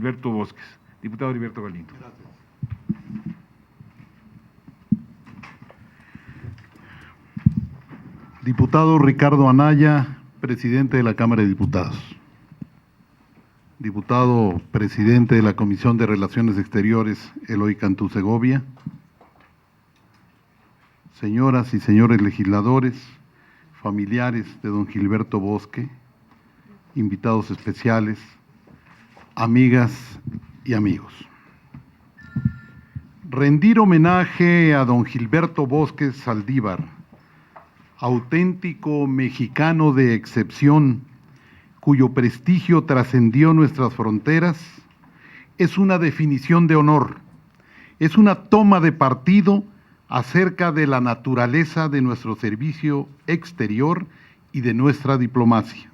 Heriberto Bosques. Diputado Heriberto Galindo. Gracias. Diputado Ricardo Anaya, presidente de la Cámara de Diputados. Diputado presidente de la Comisión de Relaciones Exteriores, Eloy Cantú Segovia. Señoras y señores legisladores, familiares de don Gilberto Bosque, invitados especiales, amigas y amigos. Rendir homenaje a don Gilberto Bosque Saldívar, auténtico mexicano de excepción, cuyo prestigio trascendió nuestras fronteras, es una definición de honor, es una toma de partido acerca de la naturaleza de nuestro servicio exterior y de nuestra diplomacia.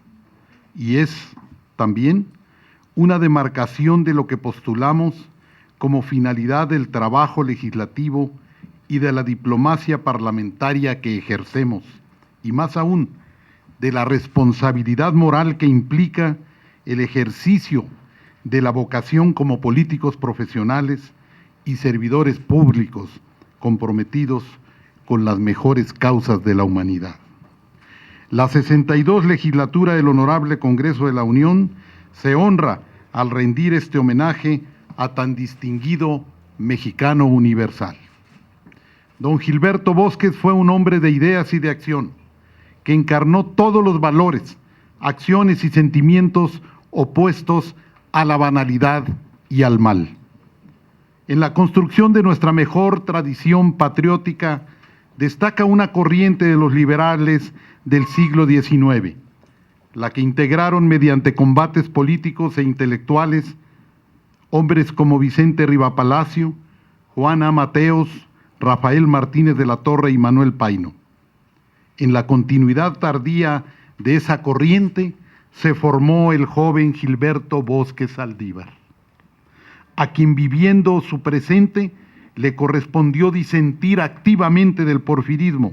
Y es también una demarcación de lo que postulamos como finalidad del trabajo legislativo y de la diplomacia parlamentaria que ejercemos, y más aún, de la responsabilidad moral que implica el ejercicio de la vocación como políticos profesionales y servidores públicos comprometidos con las mejores causas de la humanidad. La 62 legislatura del Honorable Congreso de la Unión se honra al rendir este homenaje a tan distinguido mexicano universal. Don Gilberto Bosques fue un hombre de ideas y de acción, que encarnó todos los valores, acciones y sentimientos opuestos a la banalidad y al mal. En la construcción de nuestra mejor tradición patriótica destaca una corriente de los liberales del siglo XIX, la que integraron mediante combates políticos e intelectuales hombres como Vicente Rivapalacio, Juan A. Mateos, Rafael Martínez de la Torre y Manuel Paino. En la continuidad tardía de esa corriente se formó el joven Gilberto Bosque Saldívar, a quien viviendo su presente le correspondió disentir activamente del porfirismo,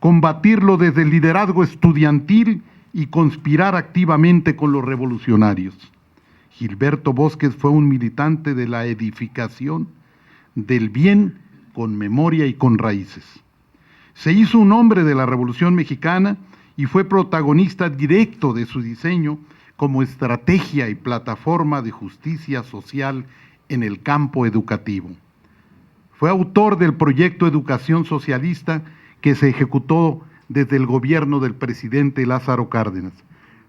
combatirlo desde el liderazgo estudiantil y conspirar activamente con los revolucionarios. Gilberto Bosques fue un militante de la edificación del bien con memoria y con raíces. Se hizo un hombre de la Revolución Mexicana y fue protagonista directo de su diseño como estrategia y plataforma de justicia social en el campo educativo. Fue autor del proyecto Educación Socialista que se ejecutó desde el gobierno del presidente Lázaro Cárdenas.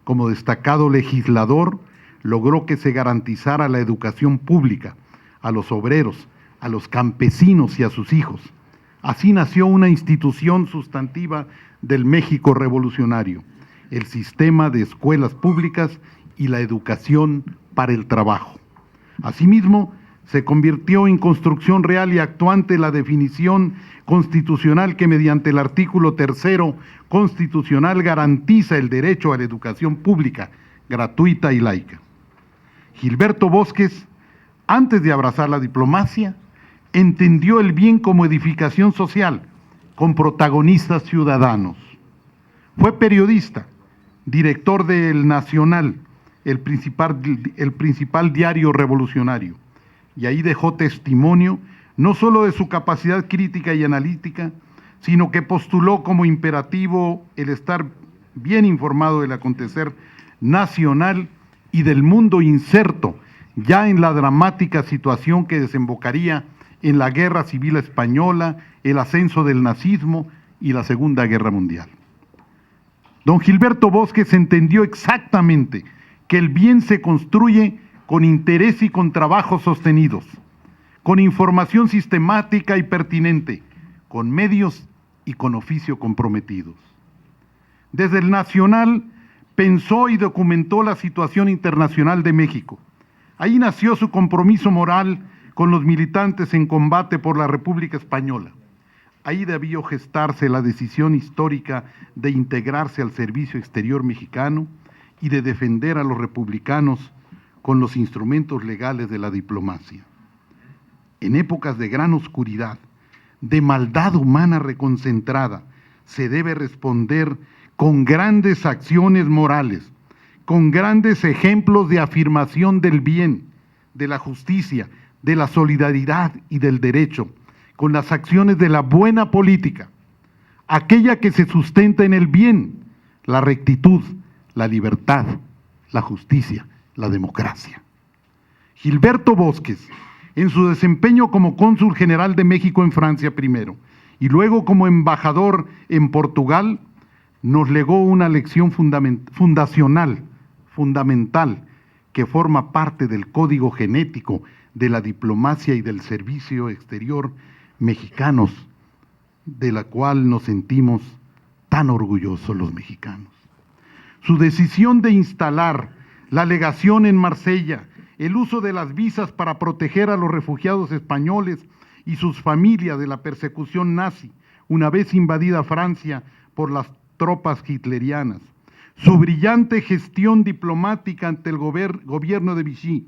Como destacado legislador, logró que se garantizara la educación pública a los obreros, a los campesinos y a sus hijos. Así nació una institución sustantiva del México revolucionario, el sistema de escuelas públicas y la educación para el trabajo. Asimismo, se convirtió en construcción real y actuante la definición constitucional que mediante el artículo 3º constitucional garantiza el derecho a la educación pública, gratuita y laica. Gilberto Bosques, antes de abrazar la diplomacia, entendió el bien como edificación social, con protagonistas ciudadanos. Fue periodista, director del Nacional, el principal diario revolucionario, y ahí dejó testimonio no solo de su capacidad crítica y analítica, sino que postuló como imperativo el estar bien informado del acontecer nacional y del mundo inserto ya en la dramática situación que desembocaría en la Guerra Civil Española, el ascenso del nazismo y la Segunda Guerra Mundial. Don Gilberto Bosques entendió exactamente que el bien se construye con interés y con trabajos sostenidos, con información sistemática y pertinente, con medios y con oficio comprometidos. Desde el Nacional pensó y documentó la situación internacional de México. Ahí nació su compromiso moral con los militantes en combate por la República Española. Ahí debió gestarse la decisión histórica de integrarse al servicio exterior mexicano y de defender a los republicanos con los instrumentos legales de la diplomacia. En épocas de gran oscuridad, de maldad humana reconcentrada, se debe responder con grandes acciones morales, con grandes ejemplos de afirmación del bien, de la justicia, de la solidaridad y del derecho, con las acciones de la buena política, aquella que se sustenta en el bien, la rectitud, la libertad, la justicia, la democracia. Gilberto Bosques, en su desempeño como cónsul general de México en Francia primero y luego como embajador en Portugal, nos legó una lección fundamental, que forma parte del código genético de la diplomacia y del servicio exterior mexicanos, de la cual nos sentimos tan orgullosos los mexicanos. Su decisión de instalar la legación en Marsella, el uso de las visas para proteger a los refugiados españoles y sus familias de la persecución nazi, una vez invadida Francia por las tropas hitlerianas, su brillante gestión diplomática ante el gobierno de Vichy,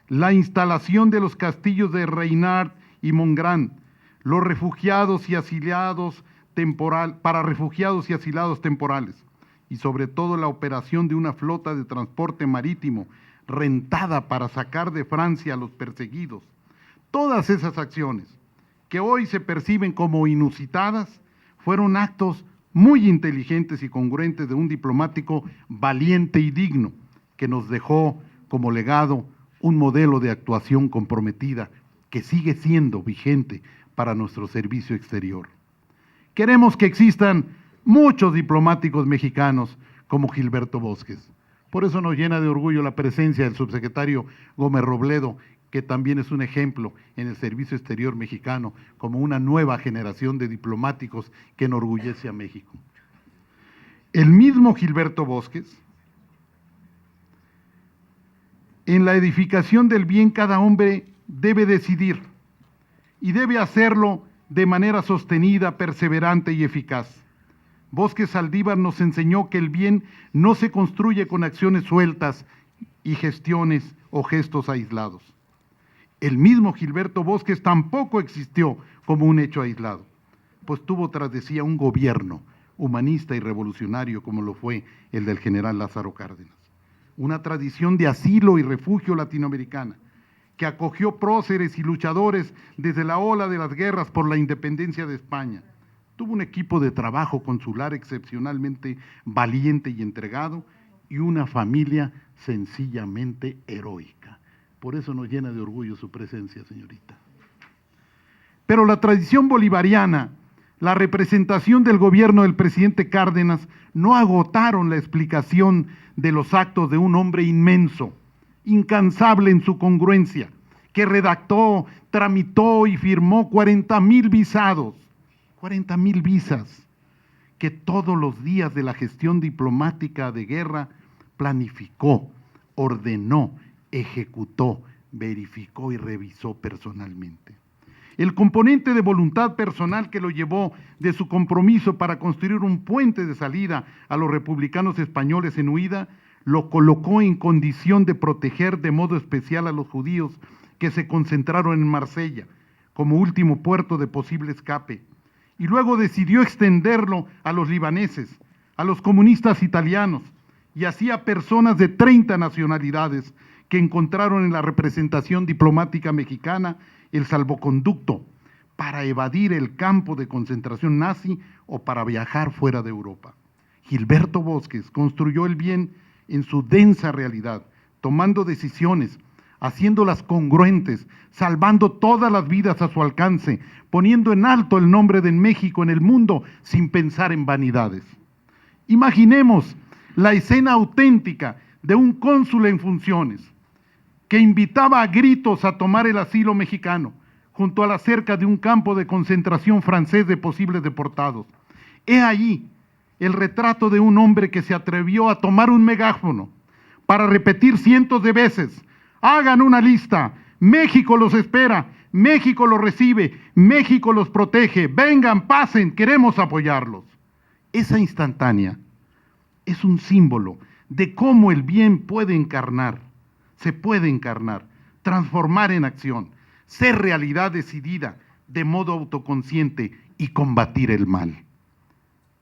la instalación de los castillos de Reynard y Montgrand, los refugiados y asilados para refugiados y asilados temporales, y sobre todo la operación de una flota de transporte marítimo rentada para sacar de Francia a los perseguidos. Todas esas acciones, que hoy se perciben como inusitadas, fueron actos muy inteligentes y congruentes de un diplomático valiente y digno, que nos dejó como legado un modelo de actuación comprometida que sigue siendo vigente para nuestro servicio exterior. Queremos que existan muchos diplomáticos mexicanos como Gilberto Bosques. Por eso nos llena de orgullo la presencia del subsecretario Gómez Robledo, que también es un ejemplo en el servicio exterior mexicano como una nueva generación de diplomáticos que enorgullece a México. El mismo Gilberto Bosques, en la edificación del bien cada hombre debe decidir y debe hacerlo de manera sostenida, perseverante y eficaz. Bosques Saldívar nos enseñó que el bien no se construye con acciones sueltas y gestiones o gestos aislados. El mismo Gilberto Bosques tampoco existió como un hecho aislado, pues tuvo tras de sí un gobierno humanista y revolucionario como lo fue el del general Lázaro Cárdenas. Una tradición de asilo y refugio latinoamericana que acogió próceres y luchadores desde la ola de las guerras por la independencia de España. Tuvo un equipo de trabajo consular excepcionalmente valiente y entregado y una familia sencillamente heroica. Por eso nos llena de orgullo su presencia, señorita. Pero la tradición bolivariana, la representación del gobierno del presidente Cárdenas no agotaron la explicación de los actos de un hombre inmenso, incansable en su congruencia, que redactó, tramitó y firmó 40,000 visados, 40,000 visas, que todos los días de la gestión diplomática de guerra planificó, ordenó, ejecutó, verificó y revisó personalmente. El componente de voluntad personal que lo llevó de su compromiso para construir un puente de salida a los republicanos españoles en huida, lo colocó en condición de proteger de modo especial a los judíos que se concentraron en Marsella como último puerto de posible escape, y luego decidió extenderlo a los libaneses, a los comunistas italianos y así a personas de 30 nacionalidades que encontraron en la representación diplomática mexicana el salvoconducto para evadir el campo de concentración nazi o para viajar fuera de Europa. Gilberto Bosques construyó el bien en su densa realidad, tomando decisiones, haciéndolas congruentes, salvando todas las vidas a su alcance, poniendo en alto el nombre de México en el mundo sin pensar en vanidades. Imaginemos la escena auténtica de un cónsul en funciones que invitaba a gritos a tomar el asilo mexicano junto a la cerca de un campo de concentración francés de posibles deportados. He ahí el retrato de un hombre que se atrevió a tomar un megáfono para repetir cientos de veces: hagan una lista, México los espera, México los recibe, México los protege, vengan, pasen, queremos apoyarlos. Esa instantánea es un símbolo de cómo el bien puede encarnar, se puede encarnar, transformar en acción, ser realidad decidida de modo autoconsciente y combatir el mal.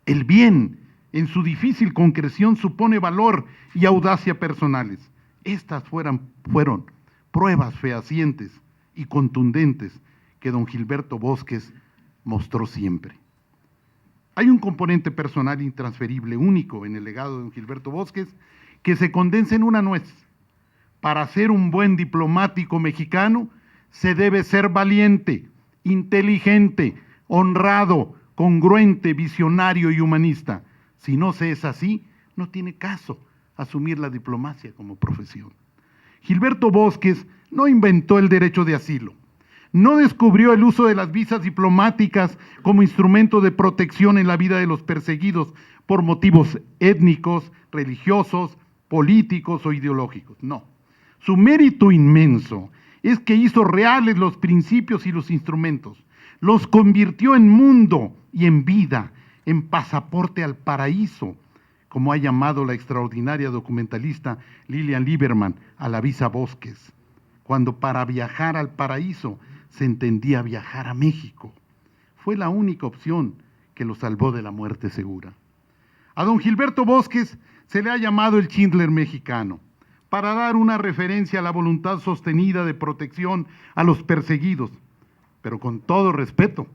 El bien, en su difícil concreción, supone valor y audacia personales. Estas fueron pruebas fehacientes y contundentes que don Gilberto Bosques mostró siempre. Hay un componente personal intransferible único en el legado de don Gilberto Bosques que se condensa en una nuez. Para ser un buen diplomático mexicano se debe ser valiente, inteligente, honrado, congruente, visionario y humanista. Si no se es así, no tiene caso asumir la diplomacia como profesión. Gilberto Bosques no inventó el derecho de asilo, no descubrió el uso de las visas diplomáticas como instrumento de protección en la vida de los perseguidos por motivos étnicos, religiosos, políticos o ideológicos. No. Su mérito inmenso es que hizo reales los principios y los instrumentos, los convirtió en mundo y en vida, en pasaporte al paraíso, como ha llamado la extraordinaria documentalista Lilian Lieberman a la visa Bosques, cuando para viajar al paraíso se entendía viajar a México. Fue la única opción que lo salvó de la muerte segura. A don Gilberto Bosques se le ha llamado el Schindler mexicano, para dar una referencia a la voluntad sostenida de protección a los perseguidos, pero con todo respeto,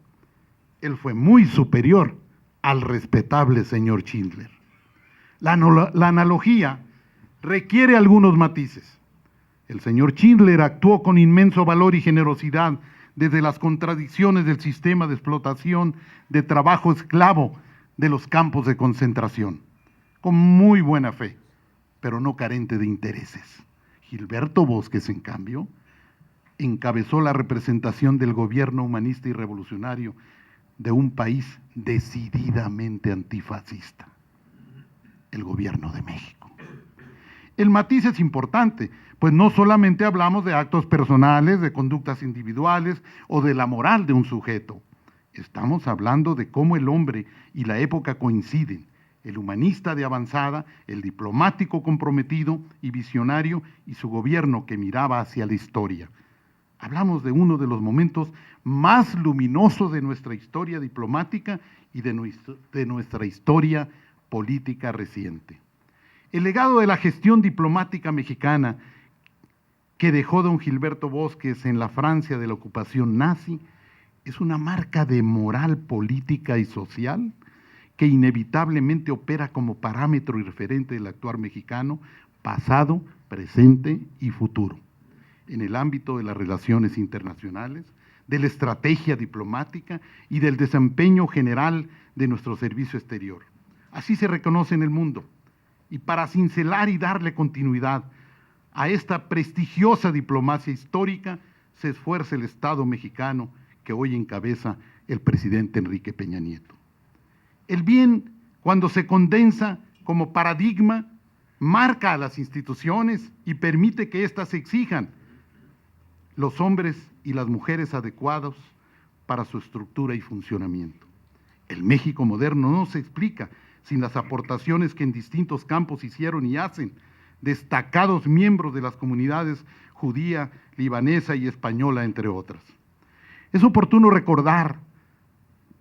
él fue muy superior al respetable señor Schindler. La analogía requiere algunos matices. El señor Schindler actuó con inmenso valor y generosidad desde las contradicciones del sistema de explotación de trabajo esclavo de los campos de concentración, con muy buena fe, pero no carente de intereses. Gilberto Bosques, en cambio, encabezó la representación del gobierno humanista y revolucionario de un país decididamente antifascista, el gobierno de México. El matiz es importante, pues no solamente hablamos de actos personales, de conductas individuales o de la moral de un sujeto. Estamos hablando de cómo el hombre y la época coinciden, el humanista de avanzada, el diplomático comprometido y visionario y su gobierno que miraba hacia la historia. Hablamos de uno de los momentos más luminosos de nuestra historia diplomática y de nuestra historia política reciente. El legado de la gestión diplomática mexicana que dejó don Gilberto Bosques en la Francia de la ocupación nazi es una marca de moral política y social que inevitablemente opera como parámetro y referente del actuar mexicano, pasado, presente y futuro, en el ámbito de las relaciones internacionales, de la estrategia diplomática y del desempeño general de nuestro servicio exterior. Así se reconoce en el mundo. Y para cincelar y darle continuidad a esta prestigiosa diplomacia histórica, se esfuerza el Estado mexicano que hoy encabeza el presidente Enrique Peña Nieto. El bien, cuando se condensa como paradigma, marca a las instituciones y permite que éstas exijan los hombres y las mujeres adecuados para su estructura y funcionamiento. El México moderno no se explica sin las aportaciones que en distintos campos hicieron y hacen destacados miembros de las comunidades judía, libanesa y española, entre otras. Es oportuno recordar,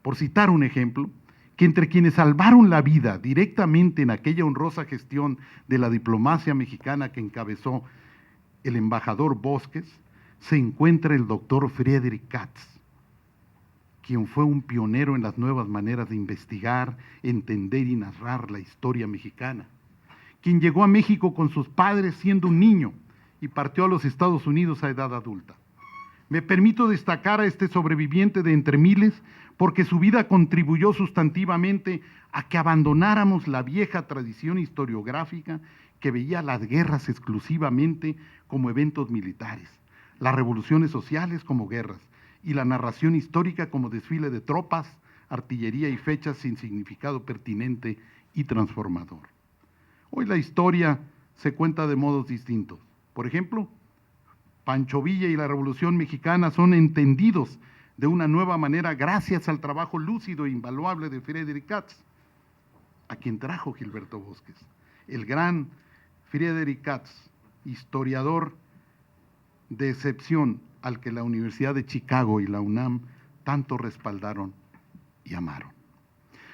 por citar un ejemplo, que entre quienes salvaron la vida directamente en aquella honrosa gestión de la diplomacia mexicana que encabezó el embajador Bosques, se encuentra el doctor Friedrich Katz, quien fue un pionero en las nuevas maneras de investigar, entender y narrar la historia mexicana, quien llegó a México con sus padres siendo un niño y partió a los Estados Unidos a edad adulta. Me permito destacar a este sobreviviente de entre miles porque su vida contribuyó sustantivamente a que abandonáramos la vieja tradición historiográfica que veía las guerras exclusivamente como eventos militares, las revoluciones sociales como guerras y la narración histórica como desfile de tropas, artillería y fechas sin significado pertinente y transformador. Hoy la historia se cuenta de modos distintos. Por ejemplo, Pancho Villa y la Revolución Mexicana son entendidos de una nueva manera gracias al trabajo lúcido e invaluable de Friedrich Katz, a quien trajo Gilberto Bosques. El gran Friedrich Katz, historiador de excepción al que la Universidad de Chicago y la UNAM tanto respaldaron y amaron.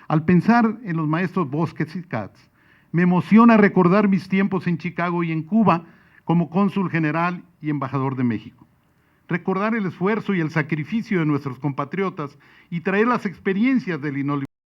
Al pensar en los maestros Bosques y Katz, me emociona recordar mis tiempos en Chicago y en Cuba como cónsul general y embajador de México. Recordar el esfuerzo y el sacrificio de nuestros compatriotas y traer las experiencias del inolvidable